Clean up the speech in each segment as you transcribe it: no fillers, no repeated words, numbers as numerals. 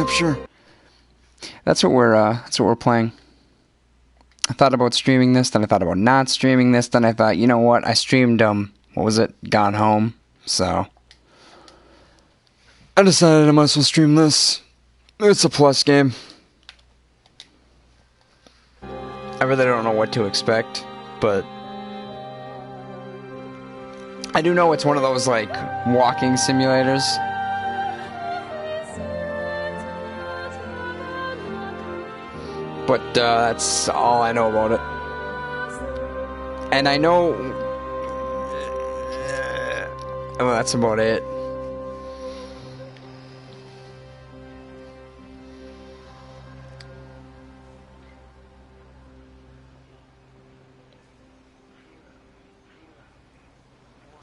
Rapture. That's what we're playing. I thought about streaming this, then I thought about not streaming this, then I thought, you know what? I streamed what was it? Gone Home. So I decided I might as well stream this. It's a plus game. I really don't know what to expect, but I do know it's one of those, like, walking simulators. But that's all I know about it. And I know... well, that's about it.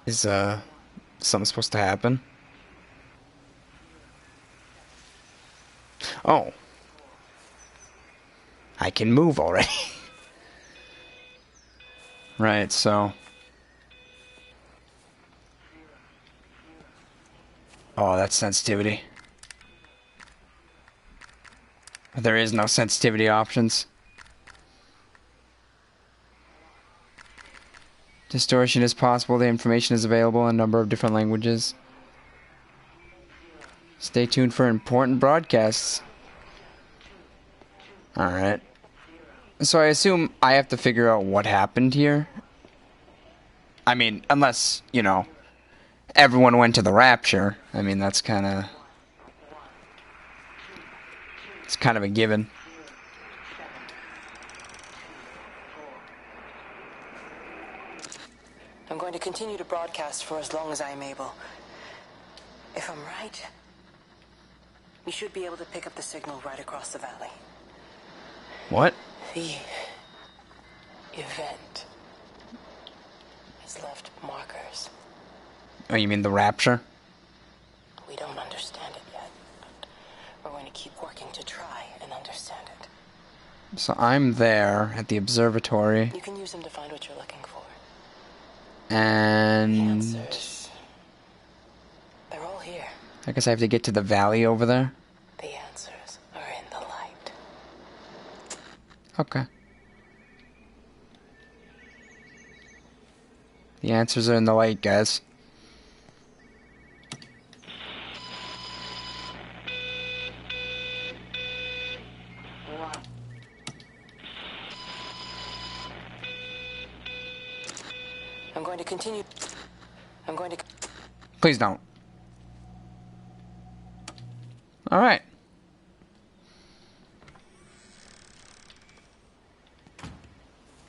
Is something supposed to happen? Oh. I can move already. Right, so... oh, that's sensitivity. There is no sensitivity options. Distortion is possible. The information is available in a number of different languages. Stay tuned for important broadcasts. Alright. So I assume I have to figure out what happened here. I mean, unless, you know, everyone went to the Rapture. I mean, that's kind of... it's kind of a given. I'm going to continue to broadcast for as long as I am able. If I'm right, we should be able to pick up the signal right across the valley. What? The event has left markers. Oh, you mean the Rapture? We don't understand it yet, but we're going to keep working to try and understand it. So I'm there at the observatory. You can use them to find what you're looking for. And... the answers, they're all here. I guess I have to get to the valley over there? The answers are in the light. Okay. The answers are in the light, guys. I'm going to... Please don't. Alright.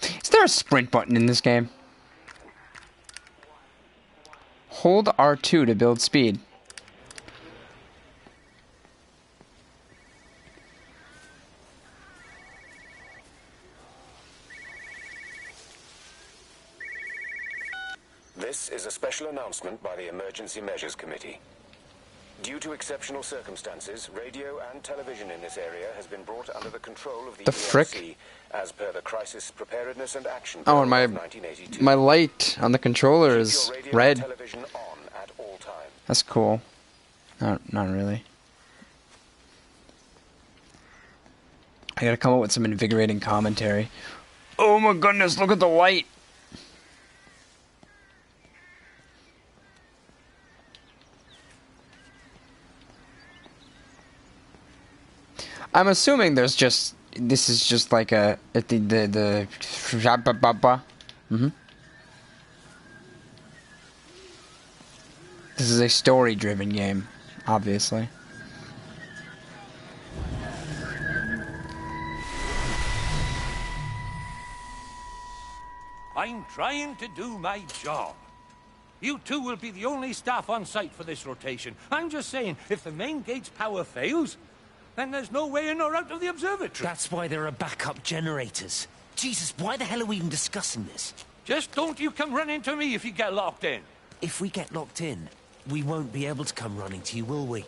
Is there a sprint button in this game? Hold R2 to build speed. This is a special announcement by the Emergency Measures Committee. Due to exceptional circumstances, radio and television in this area has been brought under the control of the EMC as per the Crisis Preparedness and Action Plan of 1982. My light on the controller is red. Television on at all times. That's cool. Not really. I gotta come up with some invigorating commentary. Oh my goodness, look at the light! I'm assuming this is just like the This is a story-driven game, obviously. I'm trying to do my job. You two will be the only staff on site for this rotation. I'm just saying, if the main gate's power fails, then there's no way in or out of the observatory. That's why there are backup generators. Jesus, why the hell are we even discussing this? Just don't you come running to me if you get locked in. If we get locked in, we won't be able to come running to you, will we?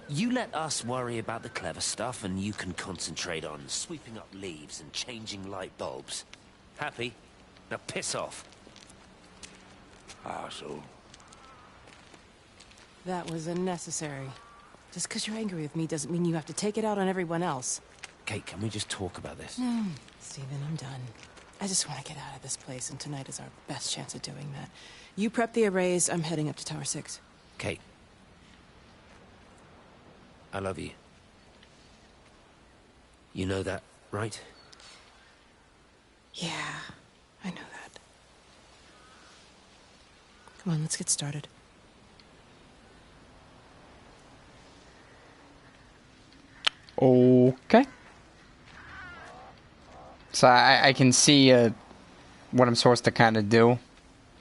You let us worry about the clever stuff, and you can concentrate on sweeping up leaves and changing light bulbs. Happy? Now piss off. Arsehole. That was unnecessary. Just because you're angry with me doesn't mean you have to take it out on everyone else. Kate, can we just talk about this? No, Stephen, I'm done. I just want to get out of this place, and tonight is our best chance of doing that. You prep the arrays, I'm heading up to Tower 6. Kate. I love you. You know that, right? Yeah, I know that. Come on, let's get started. Okay. So I can see what I'm supposed to kind of do.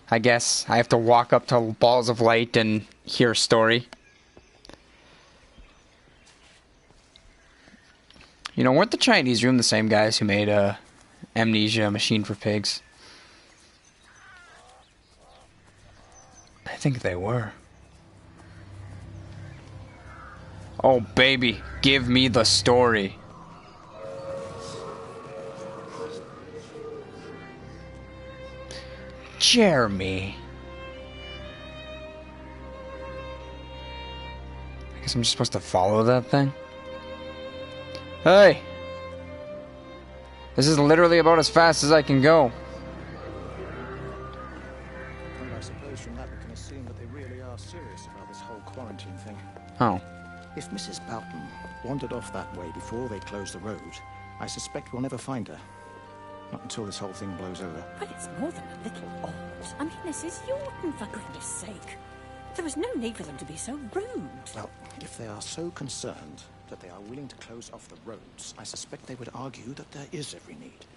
I guess I have to walk up to balls of light and hear a story. You know, weren't the Chinese Room the same guys who made Amnesia: Machine for Pigs? I think they were. Oh, baby, give me the story. Jeremy. I guess I'm just supposed to follow that thing? Hey! This is literally about as fast as I can go. And I suppose from that we can assume that they really are serious about this whole quarantine thing. Oh. If Mrs. Boughton wandered off that way before they closed the road, I suspect we'll never find her. Not until this whole thing blows over. But it's more than a little odd. I mean, this is Yorton, for goodness sake. There was no need for them to be so rude. Well, if they are so concerned that they are willing to close off the roads, I suspect they would argue that there is every need.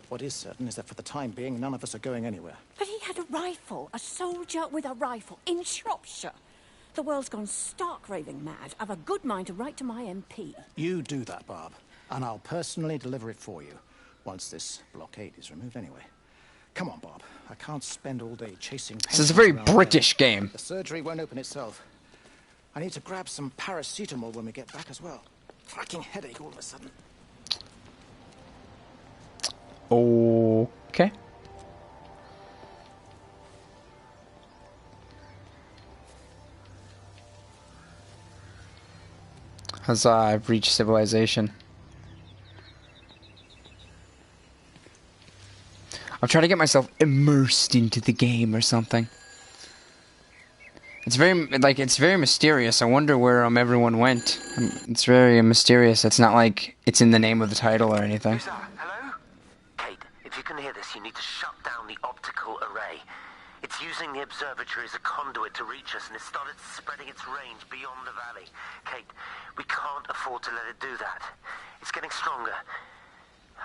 What is certain is that for the time being, none of us are going anywhere. But he had a rifle, a soldier with a rifle, in Shropshire. The world's gone stark raving mad. I've a good mind to write to my MP. You do that, Barb, and I'll personally deliver it for you. Once this blockade is removed anyway. Come on, Bob. I can't spend all day chasing... This is a very British game. The surgery won't open itself. I need to grab some paracetamol when we get back as well. Fucking headache all of a sudden. Okay. Huzzah, I've reached civilization. I'll try to get myself immersed into the game or something. It's very mysterious. I wonder where everyone went. It's very mysterious. It's not like it's in the name of the title or anything. Who's that? Hello? Kate, if you can hear this, you need to shut down the optical array. It's using the observatory as a conduit to reach us, and it's started spreading its range beyond the valley. Kate, we can't afford to let it do that. It's getting stronger.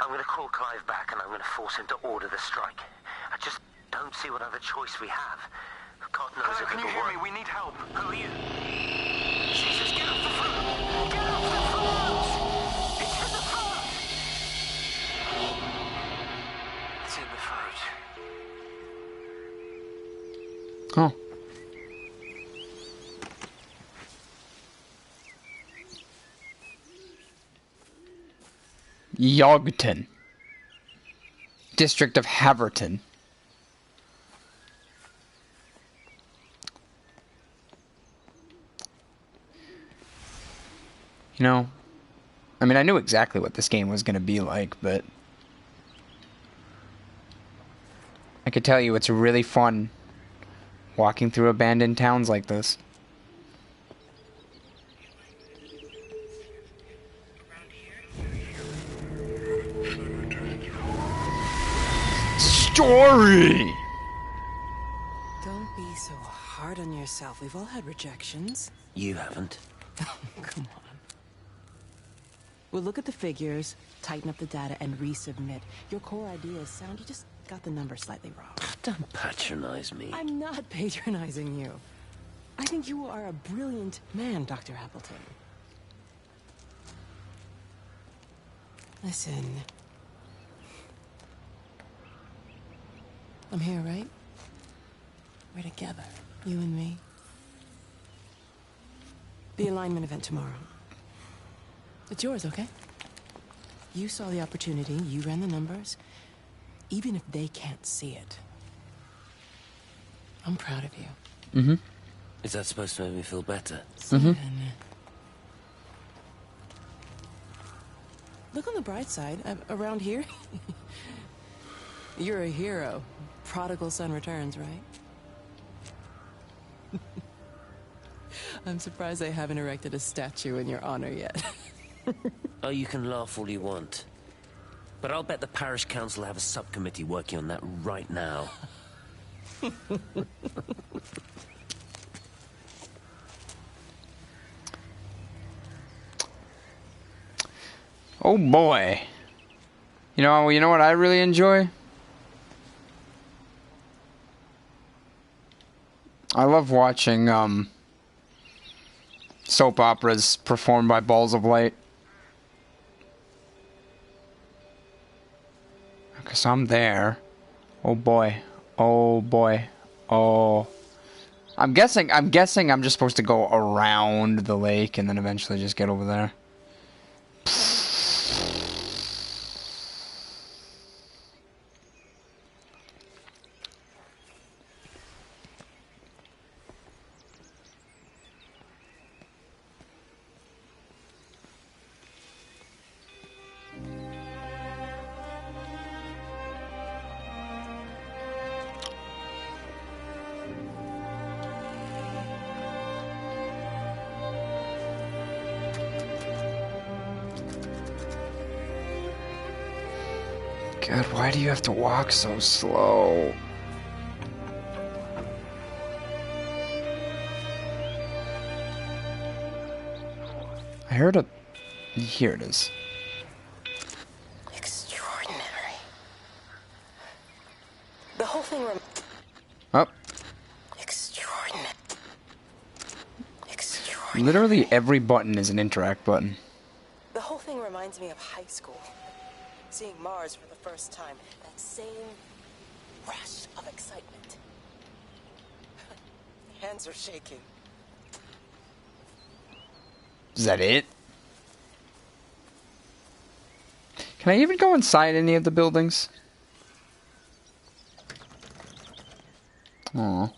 I'm going to call Clive back, and I'm going to force him to order the strike. I just don't see what other choice we have. God knows. Hello, can you hear me? We need help. Who are you? Jesus, get off the front! Get off the front! It's in the front! It's in the front. Oh. Yogton. District of Haverton. You know, I mean, I knew exactly what this game was going to be like, but I could tell you it's really fun walking through abandoned towns like this. Story! Don't be so hard on yourself. We've all had rejections. You haven't. Come on. We'll look at the figures, tighten up the data, and resubmit. Your core idea is sound. You just got the numbers slightly wrong. Don't patronize me. I'm not patronizing you. I think you are a brilliant man, Dr. Appleton. Listen. I'm here, right? We're together, you and me. The alignment event tomorrow. It's yours, okay? You saw the opportunity, you ran the numbers. Even if they can't see it, I'm proud of you. Mm-hmm. Is that supposed to make me feel better? Steven, Look on the bright side. Around here, you're a hero. Prodigal son returns, right? I'm surprised they haven't erected a statue in your honor yet. Oh, you can laugh all you want. But I'll bet the parish council have a subcommittee working on that right now. Oh boy. You know what I really enjoy? I love watching soap operas performed by Balls of Light. Okay, so I'm there. Oh boy. Oh boy. Oh. I'm guessing I'm just supposed to go around the lake and then eventually just get over there. God, why do you have to walk so slow? I heard a... Here it is. Extraordinary. The whole thing Oh. Extraordinary. Literally every button is an interact button. The whole thing reminds me of high school. Seeing Mars for the first time. That same rush of excitement. Hands are shaking. Is that it? Can I even go inside any of the buildings? Aww.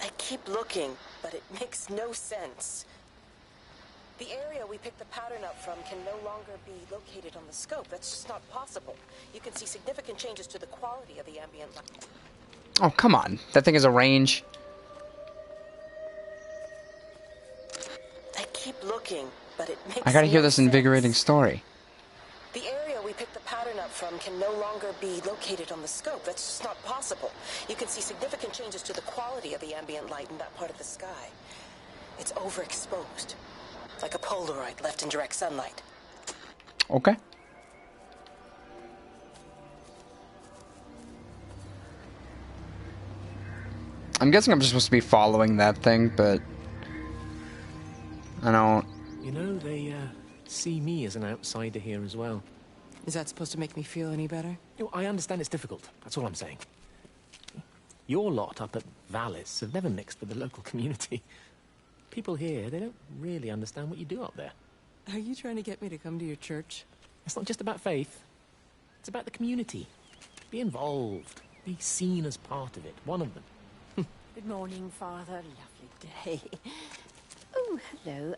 I keep looking, but it makes no sense. The area we picked the pattern up from can no longer be located on the scope. That's just not possible. You can see significant changes to the quality of the ambient light. Oh, come on. That thing is a range. I keep looking, but it makes I gotta hear no this invigorating sense. story. The area we picked the pattern up from can no longer be located on the scope. That's just not possible. You can see significant changes to the quality of the ambient light in that part of the sky. It's overexposed, like a Polaroid left in direct sunlight. Okay. I'm guessing I'm just supposed to be following that thing, but I don't... You know, they see me as an outsider here as well. Is that supposed to make me feel any better? You know, I understand it's difficult. That's all I'm saying. Your lot up at Valis have never mixed with the local community. People here, they don't really understand what you do up there. Are you trying to get me to come to your church? It's not just about faith. It's about the community. Be involved. Be seen as part of it. One of them. Good morning, Father. Lovely day. Oh, hello.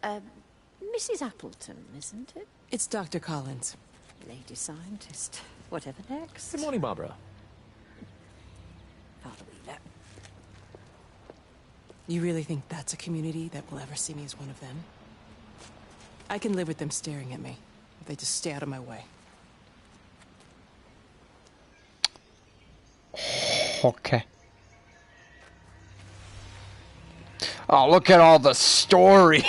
Mrs. Appleton, isn't it? It's Dr. Collins. Lady scientist. Whatever next? Good morning, Barbara. Father Wheeler. You really think that's a community that will ever see me as one of them? I can live with them staring at me, if they just stay out of my way. Okay. Oh, look at all the story.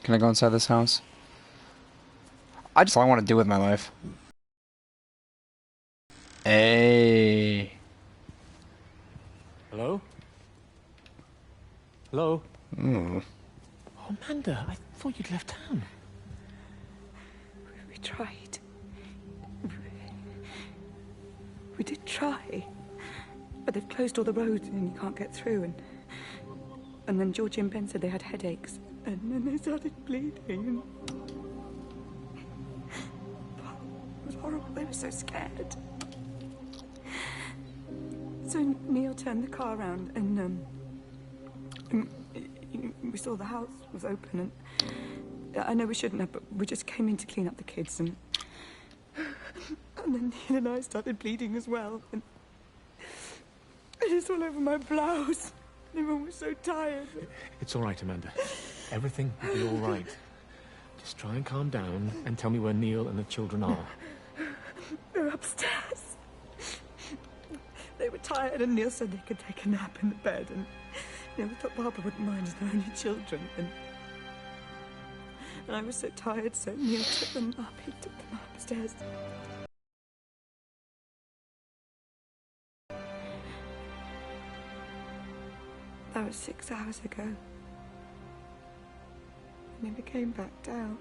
Can I go inside this house? All I want to do with my life. Hey. Hello? Hello? Ooh. Oh, Amanda, I thought you'd left town. We tried. We did try. But they've closed all the roads and you can't get through. And then Georgie and Ben said they had headaches. And then they started bleeding. It was horrible. They were so scared. So Neil turned the car around and we saw the house was open. And I know we shouldn't have, but we just came in to clean up the kids. And then Neil and I started bleeding as well. And it's all over my blouse. Everyone was so tired. It's all right, Amanda. Everything will be all right. Just try and calm down and tell me where Neil and the children are. They're upstairs. They were tired and Neil said they could take a nap in the bed. And we thought Barbara wouldn't mind as they're only children. And I was so tired, so Neil took them up. He took them upstairs. That was 6 hours ago. I never came back down.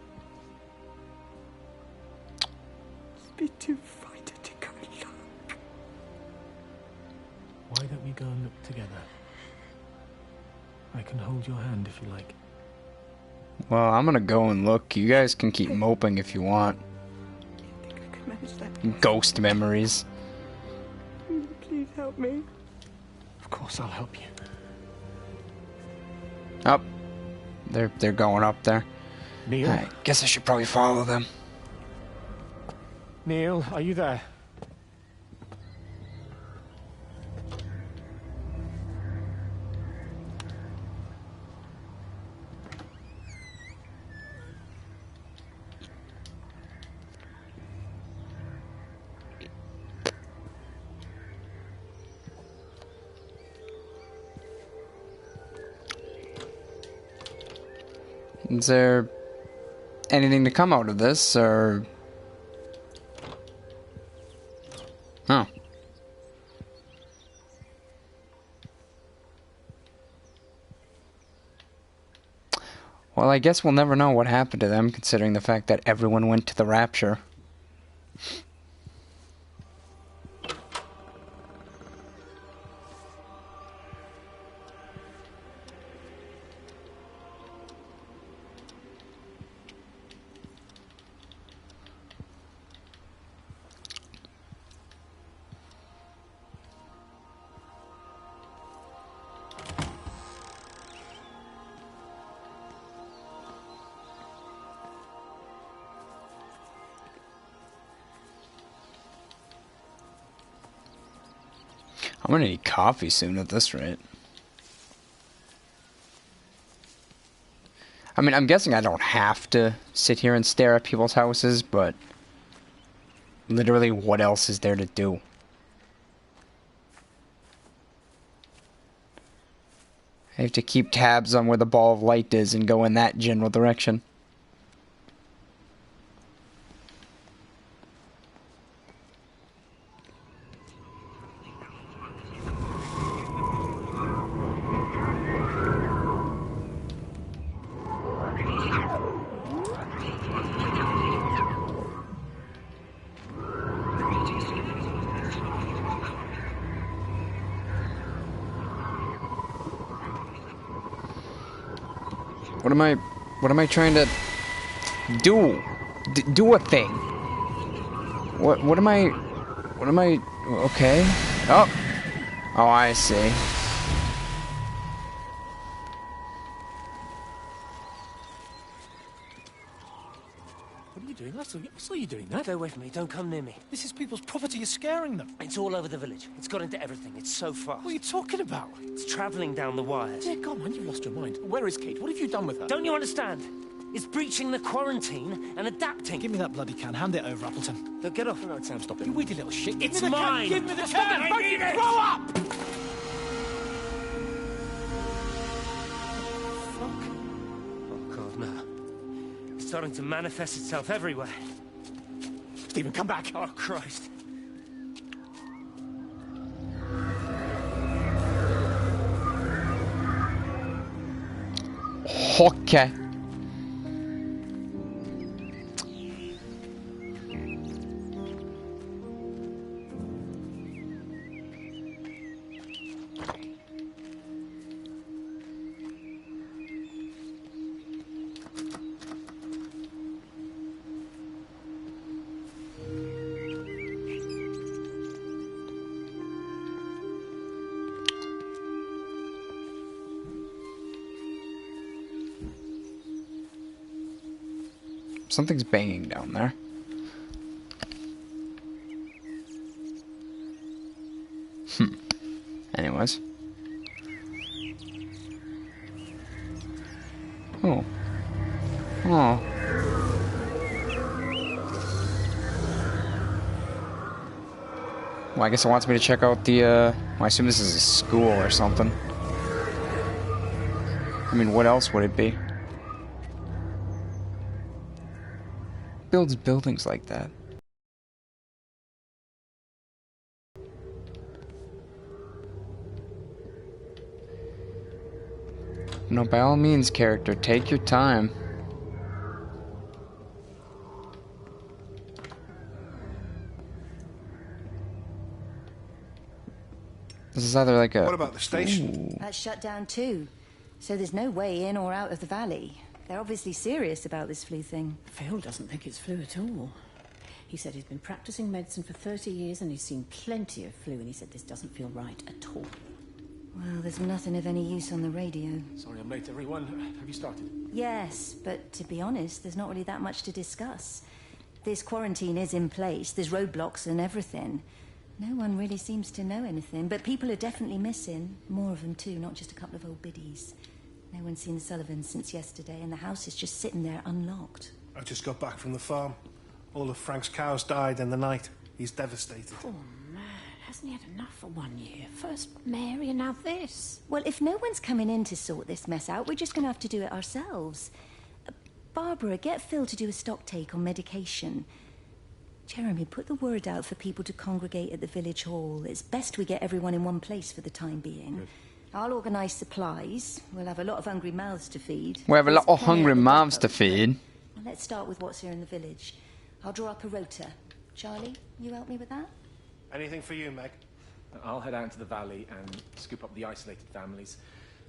Just be too frightened to go and look. Why don't we go and look together? I can hold your hand if you like. Well, I'm gonna go and look. You guys can keep moping if you want. I think I could manage that. Ghost memories. Please help me. Of course I'll help you. Up. They're going up there. Neil? I guess I should probably follow them. Neil, are you there? Is there anything to come out of this, or... Oh. Well, I guess we'll never know what happened to them, considering the fact that everyone went to the Rapture. I'm gonna need coffee soon at this rate. I mean, I'm guessing I don't have to sit here and stare at people's houses, but literally, what else is there to do? I have to keep tabs on where the ball of light is and go in that general direction. What am I trying to do? Do a thing. What am I, okay. Oh, I see. What are you doing? I saw you doing that. Stay away from me. Don't come near me. This is people's property. You're scaring them. It's all over the village. It's got into everything. It's so fast. What are you talking about? It's travelling down the wires. Yeah, come on, you've lost your mind. Where is Kate? What have you done with her? Don't you understand? It's breaching the quarantine and adapting. Give me that bloody can. Hand it over, Appleton. Look, get off. No, Sam, stop it. You weedy little shit. Give It's me the mine. Can. Give me the Stop can. it. I need it. Grow up! Oh, God, no. It's starting to manifest itself everywhere. Stephen, come back. Oh, Christ. Okay. Something's banging down there. Anyways. Oh. Oh. Well, I guess it wants me to check out the, well, I assume this is a school or something. I mean, what else would it be? Builds buildings like that. No, by all means, character, take your time. This is either like a... What about the station? Ooh. That's shut down too. So there's no way in or out of the valley. They're obviously serious about this flu thing. Phil doesn't think it's flu at all. He said he's been practicing medicine for 30 years and he's seen plenty of flu, and he said this doesn't feel right at all. Well, there's nothing of any use on the radio. Sorry I'm late, everyone. Have you started? Yes, but to be honest, there's not really that much to discuss. This quarantine is in place. There's roadblocks and everything. No one really seems to know anything, but people are definitely missing. More of them too, not just a couple of old biddies. No one's seen the Sullivans since yesterday, and the house is just sitting there unlocked. I just got back from the farm. All of Frank's cows died in the night. He's devastated. Poor man. Hasn't he had enough for 1 year? First Mary and now this. Well, if no one's coming in to sort this mess out, we're just going to have to do it ourselves. Barbara, get Phil to do a stock take on medication. Jeremy, put the word out for people to congregate at the village hall. It's best we get everyone in one place for the time being. Good. I'll organise supplies. We'll have a lot of hungry mouths to feed. We'll have a lot of hungry mouths to feed. Well, let's start with what's here in the village. I'll draw up a rota. Charlie, you help me with that? Anything for you, Meg? I'll head out into the valley and scoop up the isolated families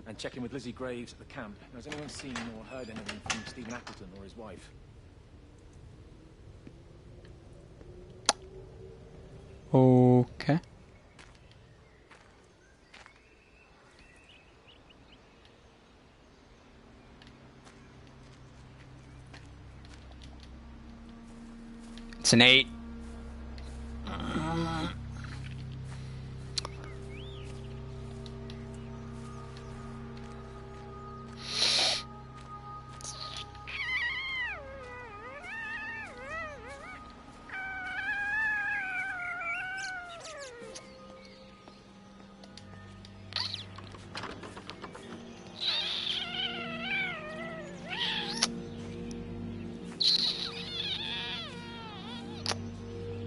and check in with Lizzie Graves at the camp. Now, has anyone seen or heard anything from Stephen Appleton or his wife? Okay. It's an 8.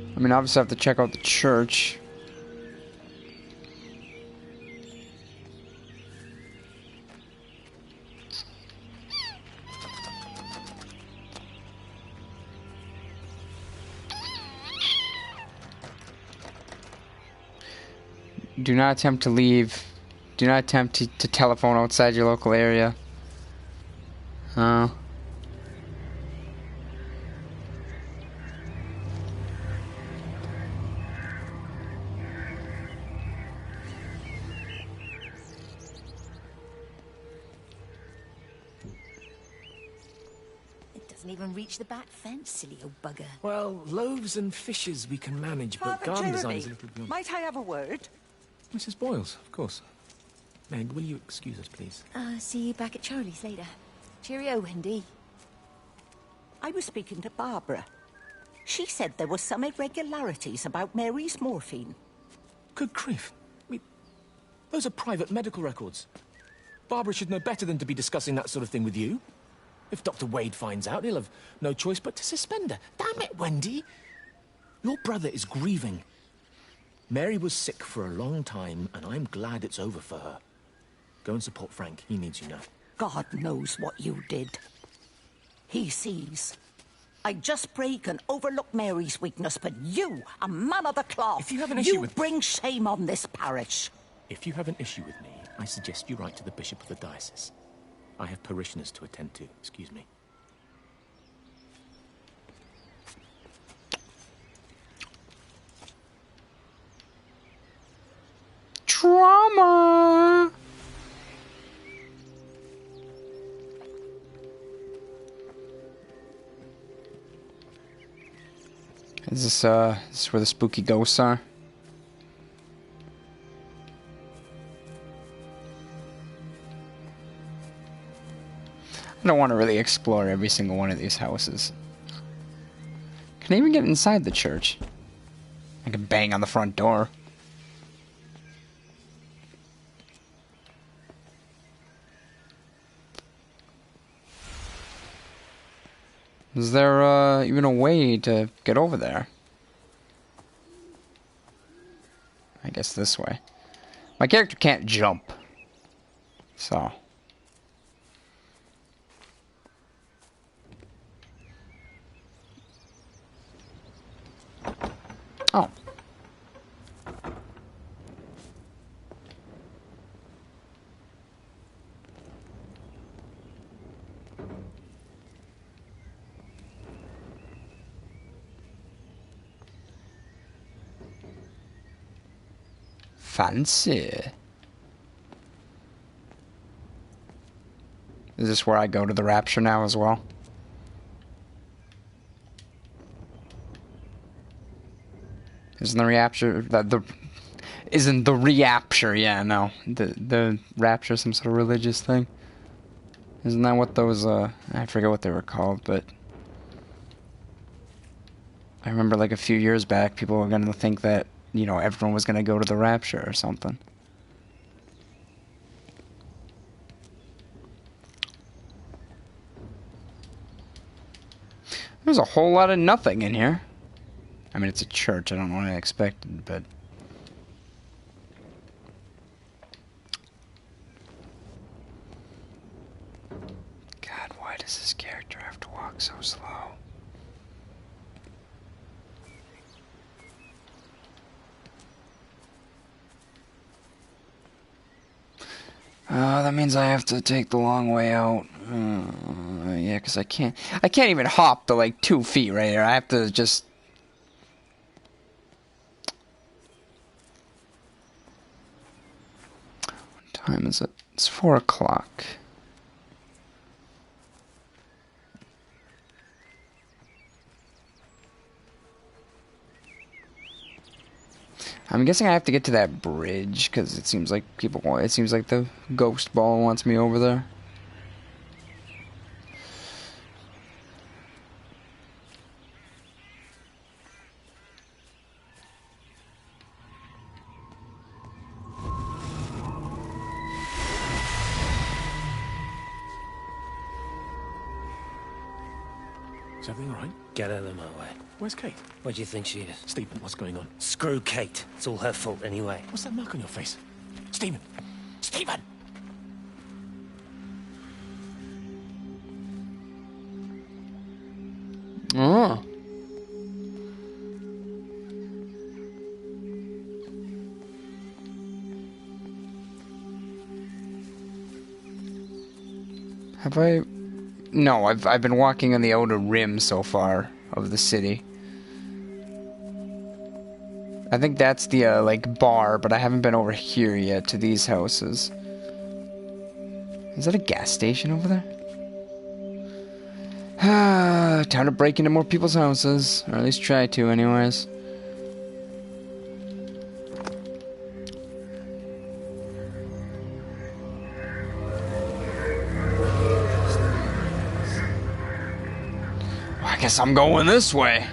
I mean, obviously I have to check out the church. Do not attempt to leave. Do not attempt to telephone outside your local area. hasn't even reached the back fence, silly old bugger. Well, loaves and fishes we can manage, but Father garden Jeremy, design is a little beyond... might I have a word? Mrs. Boyles, of course. Meg, will you excuse us, please? See you back at Charlie's later. Cheerio, Wendy. I was speaking to Barbara. She said there were some irregularities about Mary's morphine. Good grief. Those are private medical records. Barbara should know better than to be discussing that sort of thing with you. If Dr. Wade finds out, he'll have no choice but to suspend her. Damn it, Wendy! Your brother is grieving. Mary was sick for a long time, and I'm glad it's over for her. Go and support Frank. He needs you now. God knows what you did. He sees. I just break and overlook Mary's weakness, but you, a man of the cloth, if you have an issue with... bring shame on this parish. If you have an issue with me, I suggest you write to the Bishop of the Diocese. I have parishioners to attend to. Excuse me. Drama! Is this where the spooky ghosts are? I don't want to really explore every single one of these houses. Can I even get inside the church? I can bang on the front door. Is there even a way to get over there? I guess this way. My character can't jump. So. Oh. Fancy. Is this where I go to the Rapture now as well? Isn't the Rapture isn't the Rapture? Yeah, no. The Rapture some sort of religious thing. Isn't that what those I forget what they were called, but I remember like a few years back people were gonna think that, you know, everyone was gonna go to the Rapture or something. There's a whole lot of nothing in here. I mean, it's a church. I don't know what I expected, but... God, why does this character have to walk so slow? That means I have to take the long way out. Yeah, because I can't even hop the, like, 2 feet right here. I have to just... What time is it? It's 4 o'clock. I'm guessing I have to get to that bridge, because it seems like it seems like the ghost ball wants me over there. Is everything all right? Get out of my way. Where's Kate? Where do you think she is? Stephen, what's going on? Screw Kate. It's all her fault anyway. What's that mark on your face? Stephen! Stephen! Oh. Have I... No, I've been walking on the outer rim so far of the city. I think that's the, like, bar, but I haven't been over here yet to these houses. Is that a gas station over there? Time to break into more people's houses. Or at least try to, anyways. Well, I guess I'm going this way.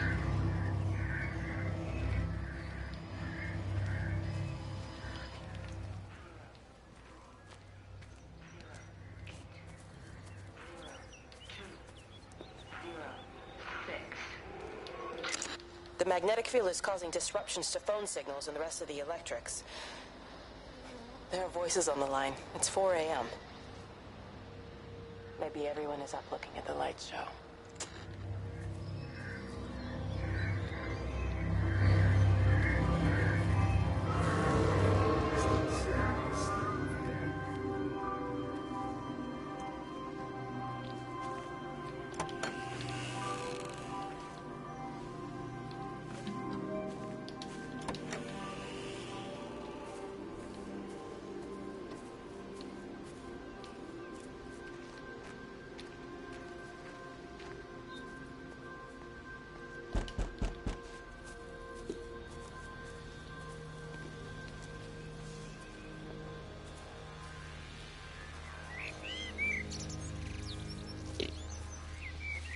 The magnetic field is causing disruptions to phone signals and the rest of the electrics. There are voices on the line. It's 4 a.m. Maybe everyone is up looking at the light show.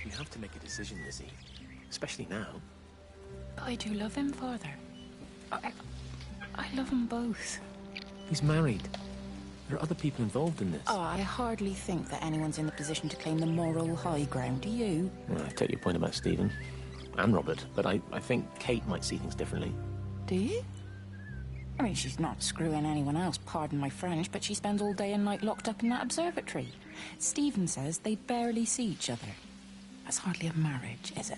You have to make a decision, Lizzie. Especially now. But I do love him, Father. I love them both. He's married. There are other people involved in this. Oh, I hardly think that anyone's in the position to claim the moral high ground, do you? Well, I take your point about Stephen. And Robert. But I think Kate might see things differently. Do you? I mean, she's not screwing anyone else, pardon my French, but she spends all day and night locked up in that observatory. Stephen says they barely see each other. That's hardly a marriage, is it?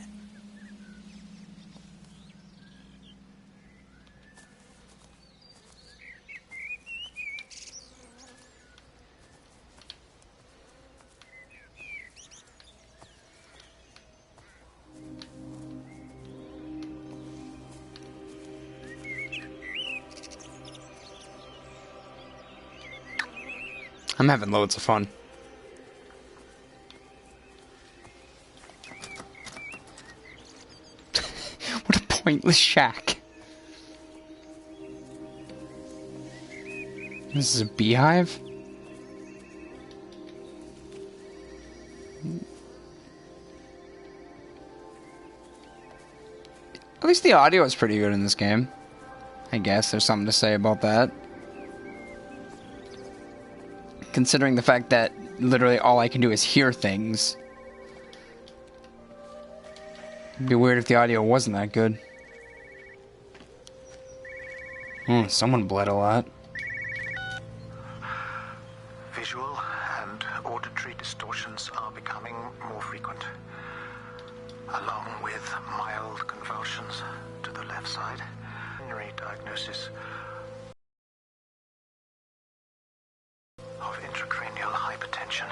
I'm having loads of fun. What a pointless shack. This is a beehive? At least the audio is pretty good in this game. I guess there's something to say about that. Considering the fact that literally all I can do is hear things. It'd be weird if the audio wasn't that good. Someone bled a lot. Visual and auditory distortions are becoming more frequent, along with mild convulsions to the left side. Diagnosis of intracranial hypertension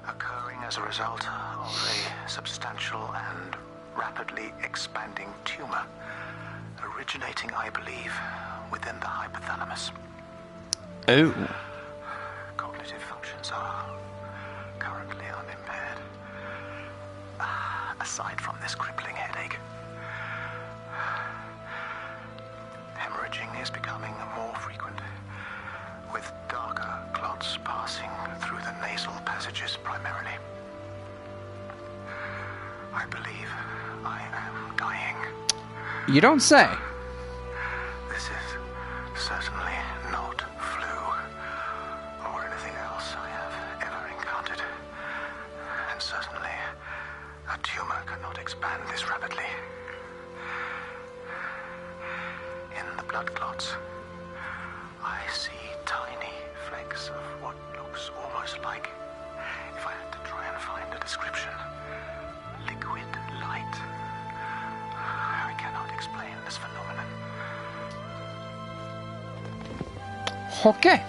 occurring as a result of a substantial and rapidly expanding tumor originating, I believe, within the hypothalamus. Oh. Cognitive functions are currently unimpaired. Aside from this crippling headache, hemorrhaging is becoming more frequent, with darker clots passing through the nasal passages primarily. I believe I am dying. You don't say. This is certainly not flu or anything else I have ever encountered. And certainly a tumor cannot expand this rapidly. In the blood clots, I see tiny flecks of what looks almost like, if I had to try and find a description, liquid light. I cannot explain this phenomenon. Okay.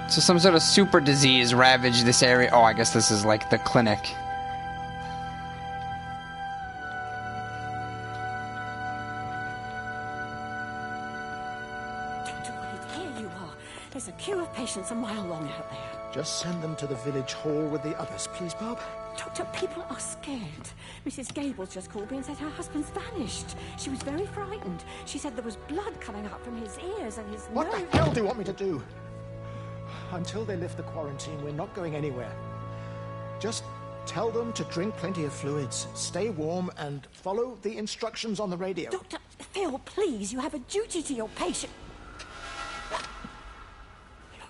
So some sort of super disease ravaged this area. Oh, I guess this is like the clinic. Dr. Wade, here you are. There's a queue of patients a mile long out there. Just send them to the village hall with the others, please, Bob. Doctor, people are scared. Mrs. Gables just called me and said her husband's vanished. She was very frightened. She said there was blood coming up from his ears and his What nose. the hell do you want me to do? Until they lift the quarantine, we're not going anywhere. Just tell them to drink plenty of fluids, stay warm, and follow the instructions on the radio. Dr. Phil, please, you have a duty to your patient.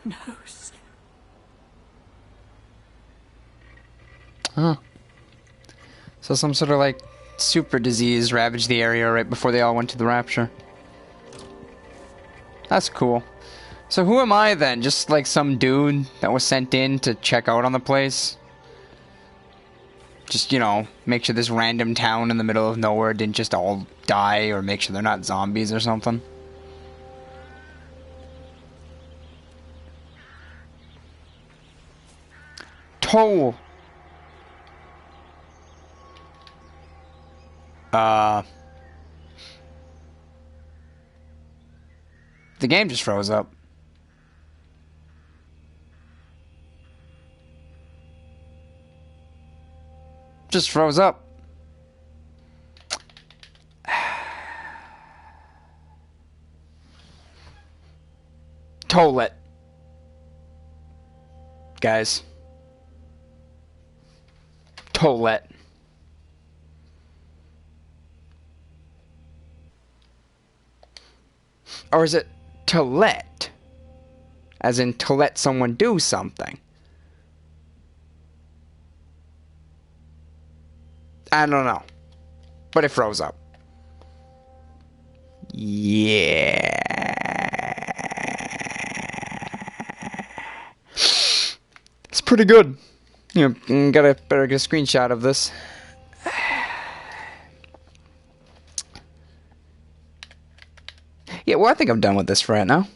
Your nose. Huh. So some sort of, like, super disease ravaged the area right before they all went to the Rapture. That's cool. So who am I then? Just, like, some dude that was sent in to check out on the place? Just, you know, make sure this random town in the middle of nowhere didn't just all die, or make sure they're not zombies or something. Toll. The game just froze up. Just froze up. Toilet. Guys. Toilet. Or is it to let? As in to let someone do something? I don't know. But it froze up. Yeah. It's pretty good. You know, better get a screenshot of this. Yeah, well, I think I'm done with this for right now.